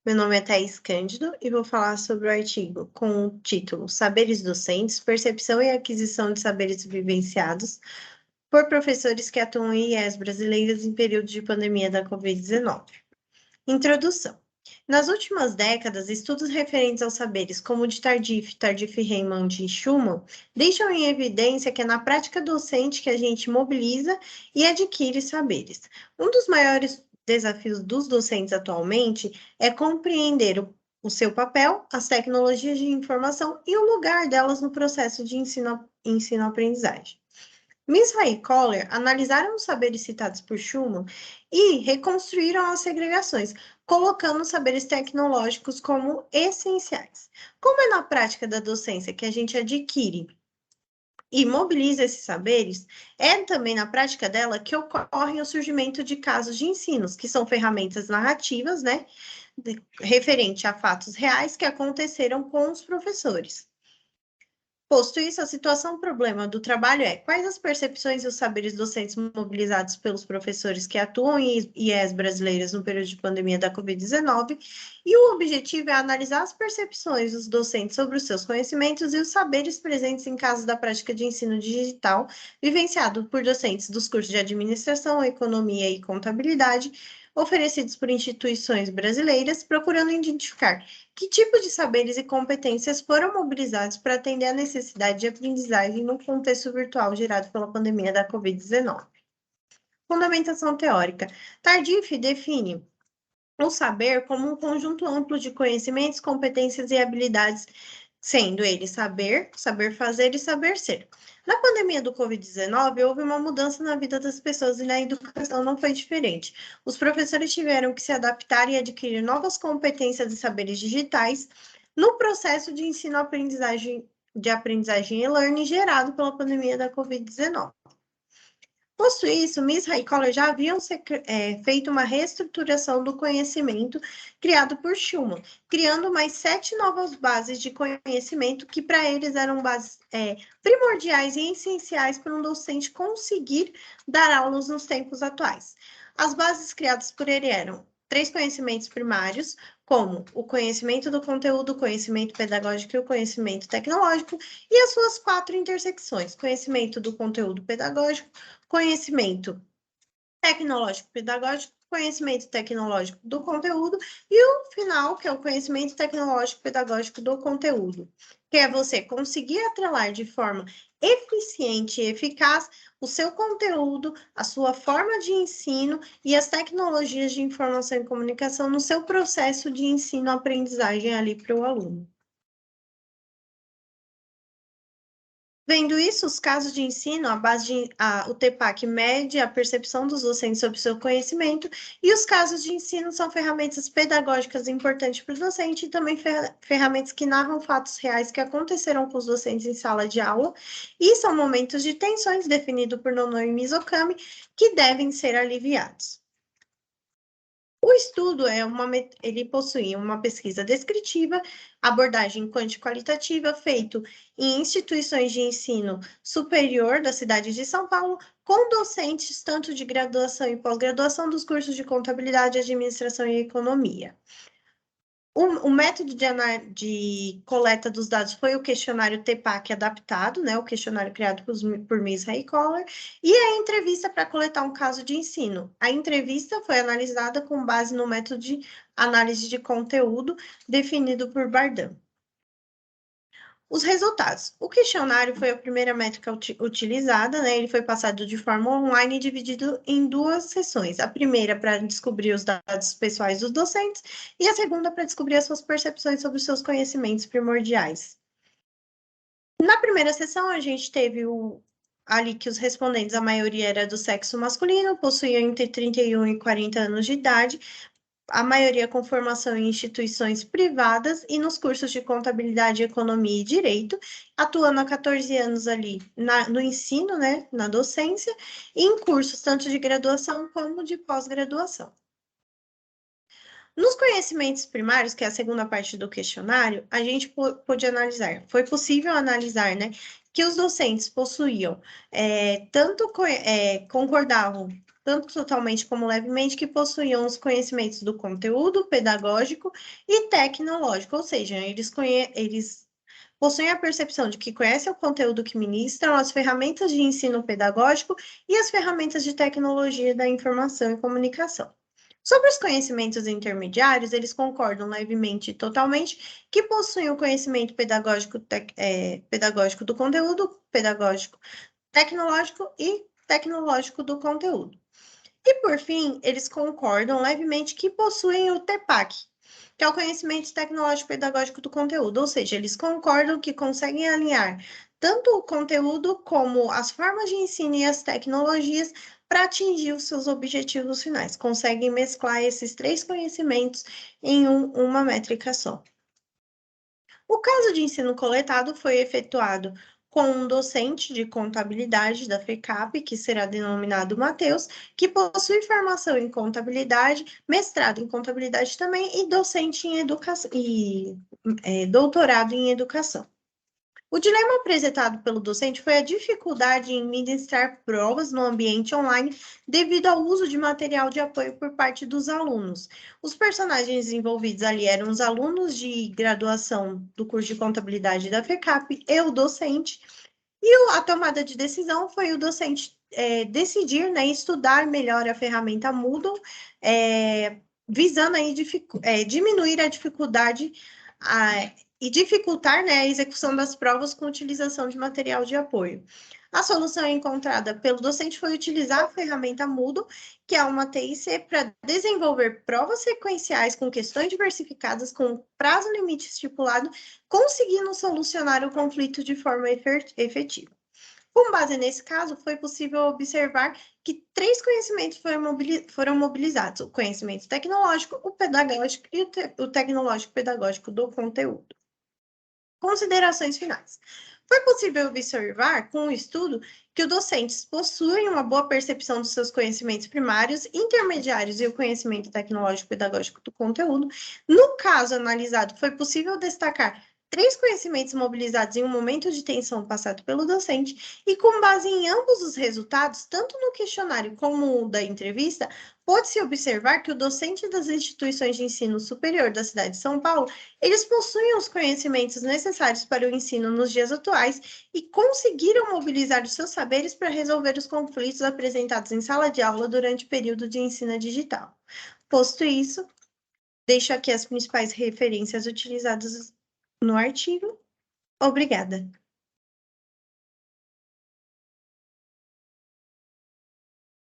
Meu nome é Thaís Cândido e vou falar sobre o artigo com o título Saberes Docentes, Percepção e Aquisição de Saberes Vivenciados por Professores que Atuam em IES Brasileiras em Período de Pandemia da Covid-19. Introdução. Nas últimas décadas, estudos referentes aos saberes, como o de Tardif-Riemann e Schumann, deixam em evidência que é na prática docente que a gente mobiliza e adquire saberes. Um dos maiores desafios dos docentes atualmente é compreender o seu papel, as tecnologias de informação e o lugar delas no processo de ensino-aprendizagem. Misra e Kohler analisaram os saberes citados por Schumann e reconstruíram as segregações, colocando os saberes tecnológicos como essenciais. Como é na prática da docência que a gente adquire e mobiliza esses saberes, é também na prática dela que ocorre o surgimento de casos de ensinos, que são ferramentas narrativas, né, referente a fatos reais que aconteceram com os professores. Posto isso, a situação problema do trabalho é quais as percepções e os saberes docentes mobilizados pelos professores que atuam em IES brasileiras no período de pandemia da Covid-19, e o objetivo é analisar as percepções dos docentes sobre os seus conhecimentos e os saberes presentes em casos da prática de ensino digital, vivenciado por docentes dos cursos de administração, economia e contabilidade, oferecidos por instituições brasileiras, procurando identificar que tipo de saberes e competências foram mobilizados para atender à necessidade de aprendizagem no contexto virtual gerado pela pandemia da Covid-19? Fundamentação teórica. Tardif define o saber como um conjunto amplo de conhecimentos, competências e habilidades, sendo ele saber, saber fazer e saber ser. Na pandemia do Covid-19, houve uma mudança na vida das pessoas e na educação não foi diferente. Os professores tiveram que se adaptar e adquirir novas competências e saberes digitais no processo de ensino-aprendizagem aprendizagem e-learning gerado pela pandemia da Covid-19. Posto isso, Misra e Kohler já haviam feito uma reestruturação do conhecimento criado por Schumann, criando mais 7 novas bases de conhecimento que para eles eram bases primordiais e essenciais para um docente conseguir dar aulas nos tempos atuais. As bases criadas por ele eram 3 conhecimentos primários, como o conhecimento do conteúdo, o conhecimento pedagógico e o conhecimento tecnológico, e as suas 4 intersecções, conhecimento do conteúdo pedagógico, conhecimento tecnológico pedagógico, conhecimento tecnológico do conteúdo e o final, que é o conhecimento tecnológico pedagógico do conteúdo, que é você conseguir atrelar de forma eficiente e eficaz o seu conteúdo, a sua forma de ensino e as tecnologias de informação e comunicação no seu processo de ensino-aprendizagem ali para o aluno. Vendo isso, os casos de ensino, o TEPAC mede a percepção dos docentes sobre o seu conhecimento, e os casos de ensino são ferramentas pedagógicas importantes para o docente e também ferramentas que narram fatos reais que aconteceram com os docentes em sala de aula, e são momentos de tensões definidos por Nono e Mizokami que devem ser aliviados. O estudo ele possui uma pesquisa descritiva, abordagem quanti-qualitativa, feito em instituições de ensino superior da cidade de São Paulo, com docentes tanto de graduação e pós-graduação dos cursos de contabilidade, administração e economia. O método de coleta dos dados foi o questionário TEPAC adaptado, né, o questionário criado por Misra e Kohler, e a entrevista para coletar um caso de ensino. A entrevista foi analisada com base no método de análise de conteúdo definido por Bardhan. Os resultados. O questionário foi a primeira métrica utilizada, né? Ele foi passado de forma online e dividido em 2 sessões. A primeira para descobrir os dados pessoais dos docentes e a segunda para descobrir as suas percepções sobre os seus conhecimentos primordiais. Na primeira sessão, a gente teve ali que os respondentes, a maioria era do sexo masculino, possuíam entre 31 e 40 anos de idade, a maioria com formação em instituições privadas e nos cursos de contabilidade, economia e direito, atuando há 14 anos ali no ensino, né, na docência, e em cursos tanto de graduação como de pós-graduação. Nos conhecimentos primários, que é a segunda parte do questionário, a gente pôde analisar, foi possível analisar, né, que os docentes possuíam, concordavam tanto totalmente como levemente, que possuíam os conhecimentos do conteúdo pedagógico e tecnológico, ou seja, eles possuem a percepção de que conhecem o conteúdo que ministram, as ferramentas de ensino pedagógico e as ferramentas de tecnologia da informação e comunicação. Sobre os conhecimentos intermediários, eles concordam levemente e totalmente que possuem o conhecimento pedagógico do conteúdo, pedagógico tecnológico e tecnológico do conteúdo. E, por fim, eles concordam levemente que possuem o TEPAC, que é o conhecimento tecnológico pedagógico do conteúdo, ou seja, eles concordam que conseguem alinhar tanto o conteúdo como as formas de ensino e as tecnologias para atingir os seus objetivos finais. Conseguem mesclar esses três conhecimentos em uma métrica só. O caso de ensino coletado foi efetuado com um docente de contabilidade da FECAP, que será denominado Matheus, que possui formação em contabilidade, mestrado em contabilidade também e docente em educação e doutorado em educação. O dilema apresentado pelo docente foi a dificuldade em ministrar provas no ambiente online devido ao uso de material de apoio por parte dos alunos. Os personagens envolvidos ali eram os alunos de graduação do curso de contabilidade da FECAP e o docente, e a tomada de decisão foi o docente decidir, né, estudar melhor a ferramenta Moodle, visando aí diminuir a dificuldade e dificultar, né, a execução das provas com utilização de material de apoio. A solução encontrada pelo docente foi utilizar a ferramenta Moodle, que é uma TIC, para desenvolver provas sequenciais com questões diversificadas com prazo limite estipulado, conseguindo solucionar o conflito de forma efetiva. Com base nesse caso, foi possível observar que três conhecimentos foram mobilizados: o conhecimento tecnológico, o pedagógico e o tecnológico pedagógico do conteúdo. Considerações finais. Foi possível observar, com o estudo, que os docentes possuem uma boa percepção dos seus conhecimentos primários, intermediários e o conhecimento tecnológico pedagógico do conteúdo. No caso analisado, foi possível destacar três conhecimentos mobilizados em um momento de tensão passado pelo docente, e com base em ambos os resultados, tanto no questionário como da entrevista, pode-se observar que o docente das instituições de ensino superior da cidade de São Paulo, eles possuem os conhecimentos necessários para o ensino nos dias atuais e conseguiram mobilizar os seus saberes para resolver os conflitos apresentados em sala de aula durante o período de ensino digital. Posto isso, deixo aqui as principais referências utilizadas no artigo. Obrigada.